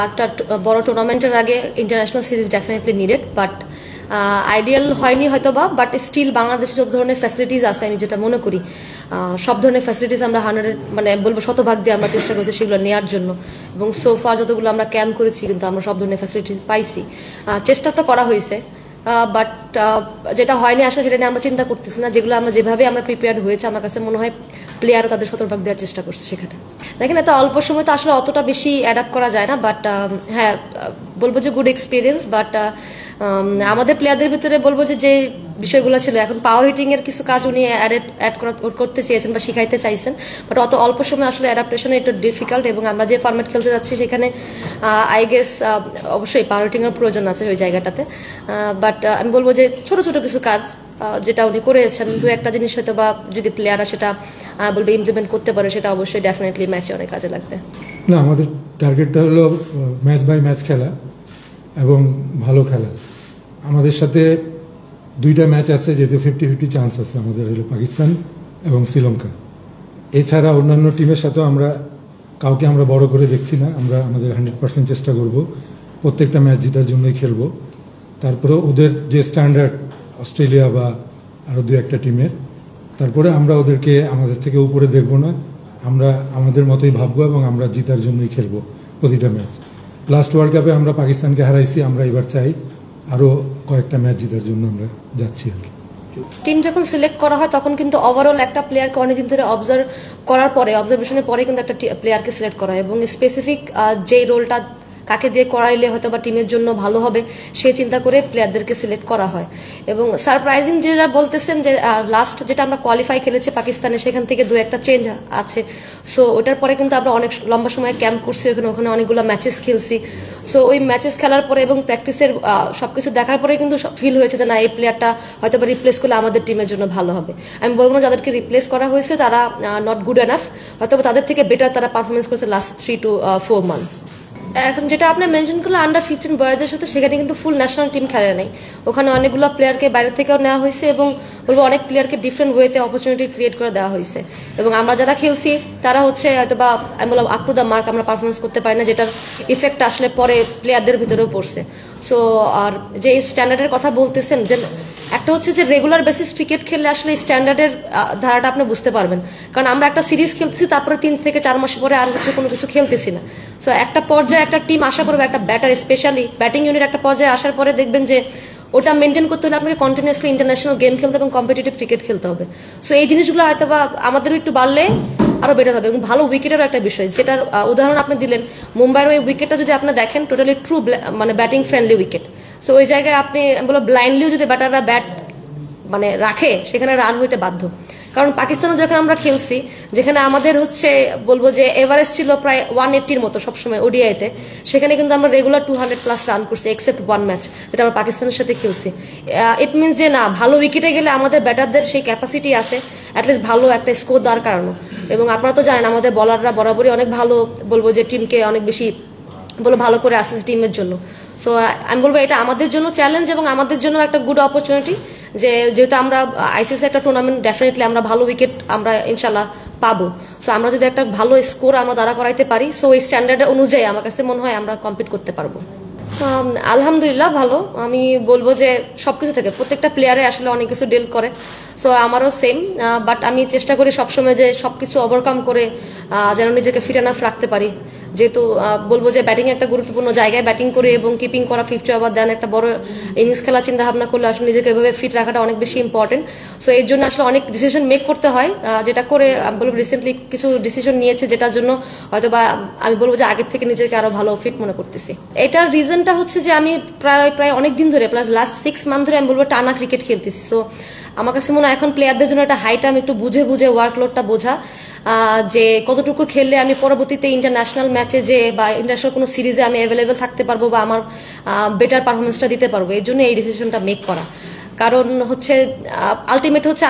একটা বড় টুর্নামেন্টের আগে international series definitely needed, but ideal হয়নি হয়তো বা, বাট স্টিল বাংলাদেশে যত ধরনের ফ্যাসিলিটিস আছে আমি যেটা মনে করি সব ধরনের ফ্যাসিলিটিস আমরা 100 মানে বলবো শতভাগ দিয়ে আমরা চেষ্টা করছি সেগুলো নেওয়ার জন্য, এবং সোফার যতগুলো আমরা ক্যাম্প করেছি কিন্তু আমরা সব ধরনের ফ্যাসিলিটি পাইছি। চেষ্টা তো করা হয়েছে, বাট যেটা হয়নি আসলে সেটা নিয়ে আমরা চিন্তা করতেছি না। যেগুলো আমরা যেভাবে আমরা প্রিপেয়ার্ড হয়েছে আমার কাছে মনে হয় প্লেয়ারও তাদের শতভাগ দেওয়ার চেষ্টা করছে সেখানে। দেখেন এত অল্প সময় তো আসলে অতটা বেশি অ্যাডাপ্ট করা যায় না, বাট হ্যাঁ বলবো যে গুড এক্সপিরিয়েন্স। বাট আমাদের প্লেয়ারদের ভিতরে বলবো যে বিষয়গুলো ছিল, এখন পাওয়ার হিটিং এর কিছু কাজ উনি অ্যাড করতে চেয়েছেন বা শিখাইতে চাইছেন, বাট অত অল্প সময় আসলে অ্যাডাপ্টেশন একটু ডিফিকাল্ট, এবং আমরা যে ফরম্যাট খেলতে যাচ্ছি সেখানে আই গেস অবশ্যই পাওয়ার হিটিং এর প্রয়োজন আছে ওই জায়গাটাতে। বাট আমি বলবো যে ছোট ছোট কিছু কাজ যেটা উনি করেছেন, দু একটা জিনিস হয়তো বা যদি প্লেয়াররা সেটা বলবে ইমপ্লিমেন্ট করতে পারে সেটা অবশ্যই ডেফিনেটলি ম্যাচে অনেক কাজে লাগবে। না, আমাদের টার্গেটটা হলো ম্যাচ বাই ম্যাচ খেলা এবং ভালো খেলা। আমাদের সাথে 2টা ম্যাচ আছে যেহেতু 50-50 চান্স আছে, আমাদের হলো পাকিস্তান এবং শ্রীলঙ্কা। এছাড়া অন্যান্য টিমের সাথেও কাউকে আমরা বড় করে দেখছি না। আমরা আমাদের 100% চেষ্টা করব প্রত্যেকটা ম্যাচ জেতার জন্যই খেলবো। তারপরে ওদের যে স্ট্যান্ডার্ড অস্ট্রেলিয়া বা আরও 2-1টা টিমের, তারপরে আমরা ওদেরকে আমাদের থেকে উপরে দেখব না, আমরা আমাদের মতোই ভাববো এবং আমরা জেতার জন্যই খেলবো প্রতিটা ম্যাচ। লাস্ট ওয়ার্ল্ড কাপে আমরা পাকিস্তানকে হারাইছি, আমরা এবার চাই আরও কয়েকটা ম্যাচ জেতার জন্য আমরা যাচ্ছি আর কি। টিম যখন সিলেক্ট করা হয় তখন কিন্তু ওভারঅল একটা প্লেয়ারকে অনেকদিন ধরে অবজারভেশনের পরে কিন্তু একটা প্লেয়ারকে সিলেক্ট করা হয়, এবং স্পেসিফিক যেই রোলটা কাকে দিয়ে করাইলে হয়তো বা টিমের জন্য ভালো হবে সেই চিন্তা করে প্লেয়ারদেরকে সিলেক্ট করা হয়। এবং সারপ্রাইজিং যেটা বলতেছেন যে লাস্ট যেটা আমরা কোয়ালিফাই খেলেছি পাকিস্তানে, সেখান থেকে 2-1টা চেঞ্জ আছে। সো ওটার পরে কিন্তু আমরা অনেক লম্বা সময় ক্যাম্প করছি, ওখানে অনেকগুলো ম্যাচেস খেলছি। সো ওই ম্যাচেস খেলার পরে এবং প্র্যাকটিসের সবকিছু দেখার পরে কিন্তু ফিল হয়েছে যে না, এই প্লেয়ারটা হয়তো বা রিপ্লেস করলে আমাদের টিমের জন্য ভালো হবে। আমি বলবো না যাদেরকে রিপ্লেস করা হয়েছে তারা নট গুড এনাফ, হয়তো তাদের থেকে বেটার তারা পারফরমেন্স করেছে লাস্ট 3 to 4 মান্থস। এখন যেটা আপনি মেনশন করলেন আন্ডার 15 বয়সদের সাথে, সেখানে কিন্তু ফুল ন্যাশনাল টিম খেলে নেই। ওখানে অনেকগুলো প্লেয়ারকে বাইরে থেকেও নেওয়া হয়েছে, এবং বলবো অনেক প্লেয়ারকে ডিফারেন্ট ওয়েতে অপরচুনিটি ক্রিয়েট করে দেওয়া হয়েছে। এবং আমরা যারা খেলছি তারা হচ্ছে হয়তো বা আমি বললাম আপ টু দ্য মার্ক আমরা পারফরমেন্স করতে পারি না, যেটার ইফেক্ট আসলে পরে প্লেয়ারদের ভিতরেও পড়ছে। সো আর যে স্ট্যান্ডার্ডের কথা বলতেছেন, যে একটা হচ্ছে যে রেগুলার বেসিস ক্রিকেট খেললে আসলে স্ট্যান্ডার্ডের ধারাটা আপনি বুঝতে পারবেন, কারণ আমরা একটা সিরিজ খেলতেছি তারপরে 3 থেকে 4 মাস পরে আর হচ্ছে কোনো কিছু খেলতেছি না। সো একটা পর্যায়ে একটা টিম আশা করবে, একটা ব্যাটার স্পেশালি ব্যাটিং ইউনিট একটা পর্যায়ে আসার পরে দেখবেন যে ওটা মেনটেন করতে হলে আপনাকে কন্টিনিউয়াসলি ইন্টারন্যাশনাল গেম খেলতে এবং কম্পিটিটিভ ক্রিকেট খেলতে হবে। সো এই জিনিসগুলো হয়তো বা আমাদেরও একটু বাড়লে আরো বেটার হবে। এবং ভালো উইকেটেরও একটা বিষয়, যেটার উদাহরণ আপনি দিলেন, মুম্বাইয়ের ওই উইকেটটা যদি আপনি দেখেন টোটালি ট্রু মানে ব্যাটিং ফ্রেন্ডলি উইকেট। সো ওই জায়গায় আপনি বলো ব্লাইন্ডলিও যদি ব্যাটাররা ব্যাট মানে রাখে সেখানে রান হইতে বাধ্য। কারণ পাকিস্তানও যখন আমরা খেলছি, যেখানে আমাদের হচ্ছে বলবো যে এভারেজ ছিল প্রায় 180-র মতো সবসময় ওডিআইতে, সেখানে কিন্তু আমরা রেগুলার 200+ রান করছি এক্সেপ্ট 1 ম্যাচ যেটা আমরা পাকিস্তানের সাথে খেলছি। ইট মিনস যে না, ভালো উইকেটে গেলে আমাদের ব্যাটারদের সেই ক্যাপাসিটি আছে অ্যাটলিস্ট ভালো একটা স্কোর দেওয়ার কারণে। এবং আপনারা তো জানেন আমাদের বলাররা বরাবরই অনেক ভালো, বলবো যে টিমকে অনেক বেশি ভালো করে আসতেছে টিমের জন্য। সো আমি বলবো এটা আমাদের জন্য চ্যালেঞ্জ এবং আমাদের জন্য একটা গুড অপরচুনিটি, যেহেতু আমরা আইসিসি একটা টুর্নামেন্ট ডেফিনেটলি আমরা ভালো উইকেট আমরা ইনশাল্লাহ পাবো। সো আমরা যদি একটা ভালো স্কোর আমরা দাঁড়া করাইতে পারি, সো এই স্ট্যান্ডার্ড অনুযায়ী আমার কাছে মনে হয় আমরা কম্পিট করতে পারবো। আলহামদুলিল্লাহ ভালো। আমি বলবো যে সবকিছু থেকে প্রত্যেকটা প্লেয়ারে আসলে অনেক কিছু ডিল করে, সো আমারও সেম। বাট আমি চেষ্টা করি সবসময় যে সবকিছু ওভারকাম করে যেন নিজেকে ফিট এনাফ রাখতে পারি। যেহেতু বলবো যে ব্যাটিং একটা গুরুত্বপূর্ণ জায়গায় ব্যাটিং করে এবং কিপিং করা 50 ওভার দেন একটা বড় ইনিংস খেলা চিন্তা ভাবনা করলে আসলে নিজেকে এভাবে ফিট রাখাটা অনেক বেশি ইম্পর্টেন্ট। সো এর জন্য আসলে অনেক ডিসিশন মেক করতে হয়, যেটা করে বলবো রিসেন্টলি কিছু ডিসিশন নিয়েছে, যেটার জন্য হয়তো বা আমি বলবো যে আগের থেকে নিজেকে আরো ভালো ফিট মনে করতেছি। এটার রিজনটা হচ্ছে যে আমি প্রায় অনেক দিন ধরে লাস্ট 6 মান্থ ধরে আমি বলবো টানা ক্রিকেট খেলতেছি। সো আমার কাছে মনে হয় এখন প্লেয়ারদের জন্য একটা হাই টাইম একটু বুঝে ওয়ার্কলোডটা বোঝা, যে কতটুকু খেললে আমি পরবর্তীতে ইন্টারন্যাশনাল ম্যাচে যে বা ইন্টারন্যাশনাল কোনো সিরিজে আমি অ্যাভেলেবেল থাকতে পারবো বা আমার বেটার পারফরমেন্সটা দিতে পারবো। এই জন্য এই ডিসিশনটা মেক করা। কারণ হচ্ছে আলটিমেট হচ্ছে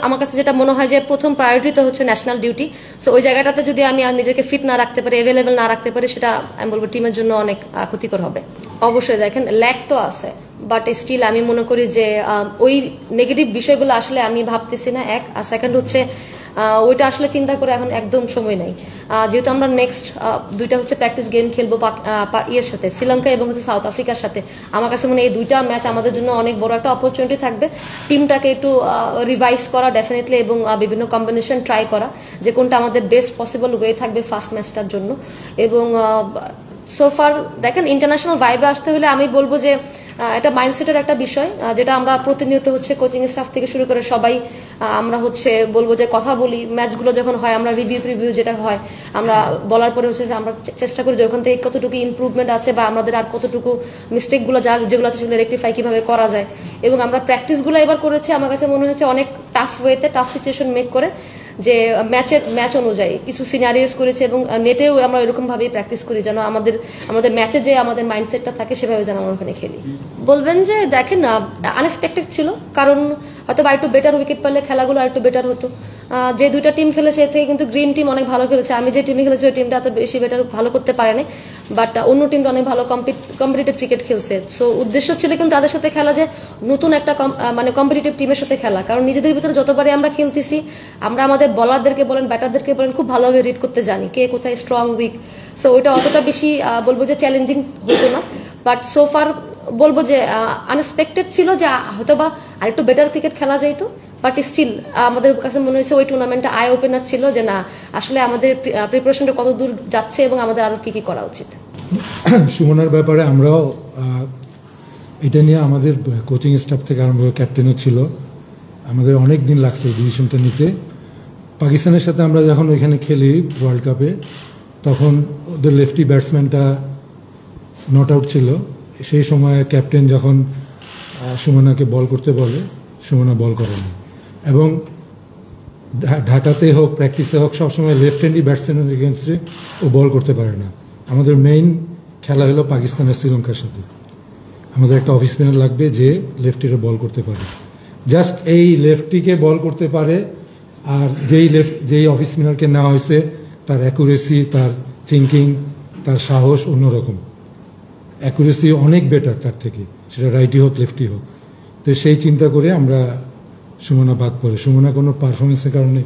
আমার কাছে যেটা মনে হয় যে প্রথম প্রায়োরিটি তো হচ্ছে ন্যাশনাল ডিউটি। সো ওই জায়গাটাতে যদি আমি নিজেকে ফিট না রাখতে পারি, অ্যাভেলেবেল না রাখতে পারি, সেটা আমি বলবো টিমের জন্য অনেক ক্ষতিকর হবে। অবশ্যই দেখেন ল্যাক তো আছে, বাট স্টিল আমি মনে করি যে ওই নেগেটিভ বিষয়গুলো আসলে আমি ভাবতেছি না। আর সেকেন্ড হচ্ছে ওইটা আসলে চিন্তা করে এখন একদম সময় নাই। যেহেতু আমরা নেক্সট দুইটা হচ্ছে প্র্যাকটিস গেম খেলবো ইয়ের সাথে, শ্রীলঙ্কা এবং হচ্ছে সাউথ আফ্রিকার সাথে। আমার কাছে মনে হয় এই দুইটা ম্যাচ আমাদের জন্য অনেক বড় একটা অপরচুনিটি থাকবে টিমটাকে একটু রিভাইজ করা ডেফিনেটলি, এবং বিভিন্ন কম্বিনেশন ট্রাই করা যে কোনটা আমাদের বেস্ট পসিবল ওয়ে থাকবে ফার্স্ট ম্যাচটার জন্য। এবং সোফার দেখেন ইন্টারন্যাশনাল ভাইবে আসতে হলে আমি বলবো যে এটা মাইন্ডসেটের একটা বিষয়, যেটা আমরা প্রতিনিয়ত হচ্ছে কোচিং স্টাফ থেকে শুরু করে সবাই আমরা হচ্ছে বলবো যে কথা বলি, ম্যাচগুলো যখন হয় আমরা রিভিউ যেটা হয় আমরা বলার পরে হচ্ছে আমরা চেষ্টা করি যে ওখান থেকে কতটুকু ইমপ্রুভমেন্ট আছে বা আমাদের আর কতটুকু মিস্টেকগুলো যেগুলো আছে সেগুলো রেকটিফাই কিভাবে করা যায়। এবং আমরা প্র্যাকটিসগুলো এবার করেছি আমার কাছে মনে হয়েছে অনেক টাফ ওয়েতে, টাফ সিচুয়েশন মেক করে, যে ম্যাচ অনুযায়ী কিছু সিনারিওস করেছে এবং নেটেও আমরা এরকম ভাবেই প্র্যাকটিস করি যেন আমাদের ম্যাচে যে আমাদের মাইন্ডসেটটা থাকে সেভাবে যেন আমরা ওখানে খেলি। বলবেন যে দেখেন না আনএক্সপেক্টেড ছিল, কারণ হয়তো বা একটু বেটার উইকেট পেলে খেলাগুলো আর একটু বেটার হতো। যে দুইটা টিম খেলেছে এর থেকে কিন্তু গ্রিন টিম অনেক ভালো খেলেছে, আমি যে টিমে খেলেছি ওই টিমটা এত বেশি বেটার ভালো করতে পারেনি, বাট অন্য টিমটা অনেক ভালো কম্পিটিটিভ ক্রিকেট খেলছে। সো উদ্দেশ্য ছিল কিন্তু তাদের সাথে খেলা, যে নতুন একটা মানে কম্পিটিটিভ টিমের সাথে খেলা, কারণ নিজেদের ভিতরে যতবারই আমরা খেলতেছি আমরা আমাদের বলারদেরকে বলেন ব্যাটারদেরকে বলেন খুব ভালোভাবে রিড করতে জানি কে কোথায় স্ট্রং উইক। সো ওইটা অতটা বেশি বলবো যে চ্যালেঞ্জিং হতো না, বাট সোফার বলবো যে আনএক্সপেক্টেড ছিল যে হয়তো বা আরেকটু বেটার ক্রিকেট খেলা যাইতো, বাট স্টিল আমাদের কাছে মনে হয়েছে ওই টুর্নামেন্টটা আই ওপেনার ছিল, যে না আসলে আমাদের প্রিপারেশনটা কত দূর যাচ্ছে এবং আমাদের আরো কি করা উচিত। সুমনার ব্যাপারে আমরাও এটা নিয়ে আমাদের কোচিং স্টাফ থেকে আরম্ভ করে ক্যাপ্টেনও ছিল, আমাদের অনেক দিন লাগছে এই ডিসিশনটা নিতে। পাকিস্তানের সাথে আমরা যখন ওইখানে খেলি ওয়ার্ল্ড কাপে, তখন ওদের লেফটি ব্যাটসম্যানটা নট আউট ছিল, সেই সময় ক্যাপ্টেন যখন সুমনাকে বল করতে বলে সুমনা বল করেনি, এবং ঢাকাতে হোক প্র্যাকটিসে হোক সবসময় লেফট হ্যান্ডি ব্যাটসম্যানের এগেনস্টে ও বল করতে পারে না। আমাদের মেইন খেলা হলো পাকিস্তানের শ্রীলঙ্কার সাথে, আমাদের একটা অফ স্পিনার লাগবে যে লেফটিরে বল করতে পারে, জাস্ট এই লেফটিকে বল করতে পারে। আর যেই অফ স্পিনারকে নেওয়া হয়েছে তার অ্যাকুরেসি, তার থিঙ্কিং, তার সাহস অন্যরকম, অ্যাকুরেসি অনেক বেটার তার থেকে, সেটা রাইটি হোক লেফটি হোক। তো সেই চিন্তা করে আমরা সুমনা বাদ পড়ে, সুমনা কোনো পারফরমেন্সের কারণে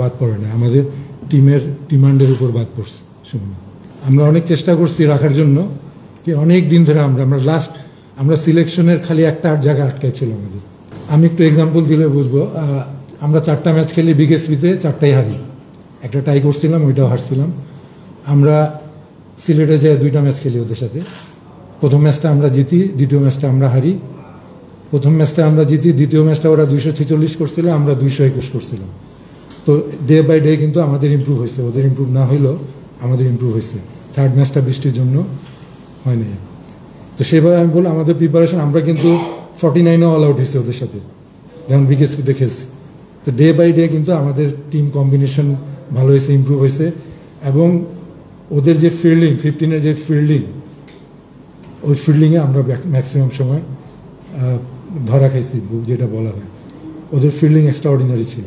বাদ পড়ে না, আমাদের টিমের ডিমান্ডের উপর বাদ পড়ছে সুমনা। আমরা অনেক চেষ্টা করছি রাখার জন্য, কি অনেক দিন ধরে আমরা সিলেকশনের খালি একটা জায়গা আটকায় ছিল আমাদের। আমি একটু এক্সাম্পল দিলে বুঝবো, আমরা 4টা ম্যাচ খেলি বিকেএসপিতে, 4টাই হারি, একটা টাই করছিলাম ওইটাও হারছিলাম। আমরা সিলেটে যাই 2টা ম্যাচ খেলি ওদের সাথে, প্রথম ম্যাচটা আমরা জিতি, দ্বিতীয় ম্যাচটা আমরা হারি। প্রথম ম্যাচটা আমরা জিতি, দ্বিতীয় ম্যাচটা ওরা 246 করছিল, আমরা 221 করছিলাম। তো ডে বাই ডে কিন্তু আমাদের ইমপ্রুভ হয়েছে, ওদের ইমপ্রুভ না হইলেও আমাদের ইমপ্রুভ হয়েছে। থার্ড ম্যাচটা বৃষ্টির জন্য হয় নাই। তো সেভাবে আমি বলি আমাদের প্রিপারেশন, আমরা কিন্তু 49-ও অল আউট হয়েছে ওদের সাথে যেমন বিকেএসপিতে খেলছি। তো ডে বাই ডে কিন্তু আমাদের টিম কম্বিনেশন ভালো হয়েছে, ইমপ্রুভ হয়েছে, এবং ওদের যে ফিল্ডিং 15-এর যে ফিল্ডিং, ওই ফিল্ডিংয়ে আমরা ম্যাক্সিমাম সময় ধরা খাইছি যেটা বলা হয়। ওদের ফিল্ডিং এক্সট্রা অর্ডিনারি ছিল,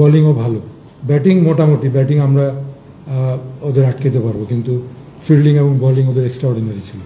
বোলিংও ভালো, ব্যাটিং মোটামুটি, ব্যাটিং আমরা ওদের আটকেতে পারবো, কিন্তু ফিল্ডিং এবং বোলিং ওদের এক্সট্রা অর্ডিনারি ছিল।